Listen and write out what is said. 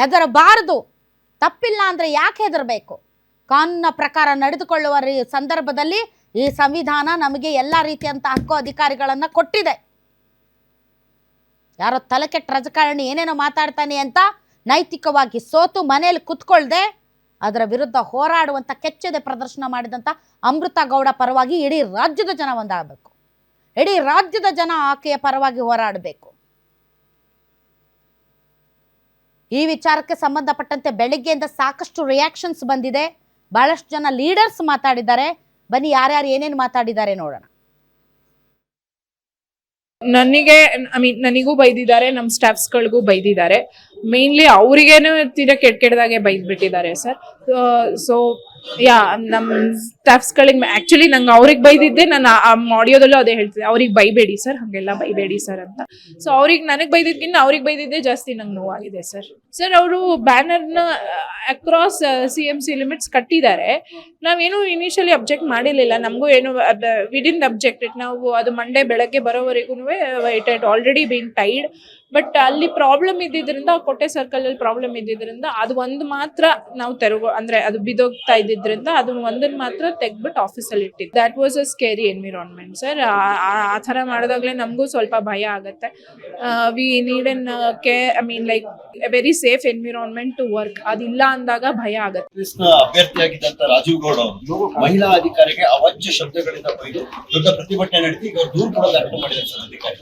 ಹೆದರಬಾರದು. ತಪ್ಪಿಲ್ಲ ಅಂದ್ರೆ ಯಾಕೆ ಹೆದರಬೇಕು? ಕಾನೂನಿನ ಪ್ರಕಾರ ನಡೆದುಕೊಳ್ಳುವ ಸಂದರ್ಭದಲ್ಲಿ ಈ ಸಂವಿಧಾನ ನಮಗೆ ಎಲ್ಲ ರೀತಿಯಂತ ಹಕ್ಕು ಅಧಿಕಾರಿಗಳನ್ನು ಕೊಟ್ಟಿದೆ. ಯಾರೋ ತಲೆಕೆಟ್ಟ ರಾಜಕಾರಣಿ ಏನೇನೋ ಮಾತಾಡ್ತಾನೆ ಅಂತ ನೈತಿಕವಾಗಿ ಸೋತು ಮನೆಯಲ್ಲಿ ಕುತ್ಕೊಳ್ದೆ ಅದರ ವಿರುದ್ಧ ಹೋರಾಡುವಂಥ ಕೆಚ್ಚದೆ ಪ್ರದರ್ಶನ ಮಾಡಿದಂಥ ಅಮೃತ ಗೌಡ ಪರವಾಗಿ ಇಡೀ ರಾಜ್ಯದ ಜನ ಒಂದಾಗಬೇಕು. ಇಡೀ ರಾಜ್ಯದ ಜನ ಆಕೆಯ ಪರವಾಗಿ ಹೋರಾಡಬೇಕು. ಈ ವಿಚಾರಕ್ಕೆ ಸಂಬಂಧಪಟ್ಟಂತೆ ಬೆಳಗ್ಗೆಯಿಂದ ಸಾಕಷ್ಟು ರಿಯಾಕ್ಷನ್ಸ್ ಬಂದಿದೆ. ಬಹಳಷ್ಟು ಜನ ಲೀಡರ್ಸ್ ಮಾತಾಡಿದ್ದಾರೆ. ಬನ್ನಿ ಯಾರ್ಯಾರು ಏನೇನು ಮಾತಾಡಿದ್ದಾರೆ ನೋಡೋಣ. ನನಗೂ ಬೈದಿದ್ದಾರೆ, ನಮ್ಮ ಸ್ಟಾಫ್ಸ್ಗಳಿಗೂ ಬೈದಿದ್ದಾರೆ. ಮೇನ್ಲಿ ಅವ್ರಿಗೇನು ತೀರಾ ಕೆಟ್ಟದಾಗೆ ಬೈದ್ಬಿಟ್ಟಿದ್ದಾರೆ ಸರ್. ಸೊ ನಮ್ಮ ಸ್ಟಾಫ್ಸ್ಗಳಿಗೆ ಆಕ್ಚುಲಿ ನಂಗೆ ಅವ್ರಿಗೆ ಬೈದಿದ್ದೆ, ನಾನು ಆ ಆಡಿಯೋದಲ್ಲೂ ಅದೇ ಹೇಳ್ತಿದ್ದೆ, ಅವ್ರಿಗೆ ಬೈಬೇಡಿ ಸರ್, ಹಾಗೆಲ್ಲ ಬೈಬೇಡಿ ಸರ್ ಅಂತ. ಸೊ ಅವ್ರಿಗೆ ನನಗೆ ಬೈದಿದ್ಕಿಂತ ಅವ್ರಿಗೆ ಬೈದಿದ್ದೆ ಜಾಸ್ತಿ ನಂಗೆ ನೋವಾಗಿದೆ ಸರ್. ಅವರು ಬ್ಯಾನರ್ನ ಅಕ್ರಾಸ್ CMC ಲಿಮಿಟ್ಸ್ ಕಟ್ಟಿದ್ದಾರೆ. ನಾವೇನು ಇನಿಷಿಯಲಿ ಅಬ್ಜೆಕ್ಟ್ ಮಾಡಿರಲಿಲ್ಲ, ನಮಗೂ ಏನು ವಿಡಿನ್ ಅಬ್ಜೆಕ್ಟ್. ನಾವು ಅದು ಮಂಡೇ ಬೆಳಗ್ಗೆ ಬರೋವರೆಗೂ it had already been tied. But ಅಲ್ಲಿ ಪ್ರಾಬ್ಲಮ್ ಇದ್ದಿದ್ರಿಂದ, ಕೋಟೆ ಸರ್ಕಲ್ ಅಲ್ಲಿ ಪ್ರಾಬ್ಲಮ್ ಇದ್ದಿದ್ರಿಂದ ಅದು ಒಂದು ಮಾತ್ರ ನಾವು ಅಂದ್ರೆ ಅದು ಬಿದೋಗ್ತಾ ಇದ್ದಿದ್ರಿಂದ ಅದನ್ನ ಒಂದನ್ನ ಮಾತ್ರ ತೆಗ್ಬಿಟ್ಟು ಆಫೀಸಲ್ಲಿ ಇಟ್ಟಿದ್ದು. That was a scary environment sir. ಆ ಥರ ಮಾಡಿದಾಗಲೇ ನಮಗೂ ಸ್ವಲ್ಪ ಭಯ ಆಗುತ್ತೆ. We need an like a very safe environment to work. ಅದಿಲ್ಲ ಅಂದಾಗ ಭಯ ಆಗುತ್ತೆ. ಅಭ್ಯರ್ಥಿಯಾಗಿದ್ದಂತ ರಾಜೀವ್ ಗೌಡ ಅವರು ಮಹಿಳಾ ಅಧಿಕಾರಿಗೆ ಅವಾಚ್ಯ ಶಬ್ದಗಳಿಂದ ಬೈದು ದೊಡ್ಡ ಪ್ರತಿಭಟನೆ ನಡೆಸಿ ಈಗ ದೂರು ಕೂಡ ದಾಖಲು ಮಾಡಿದ್ದಾರೆ ಸರ್ ಅಧಿಕಾರಿ.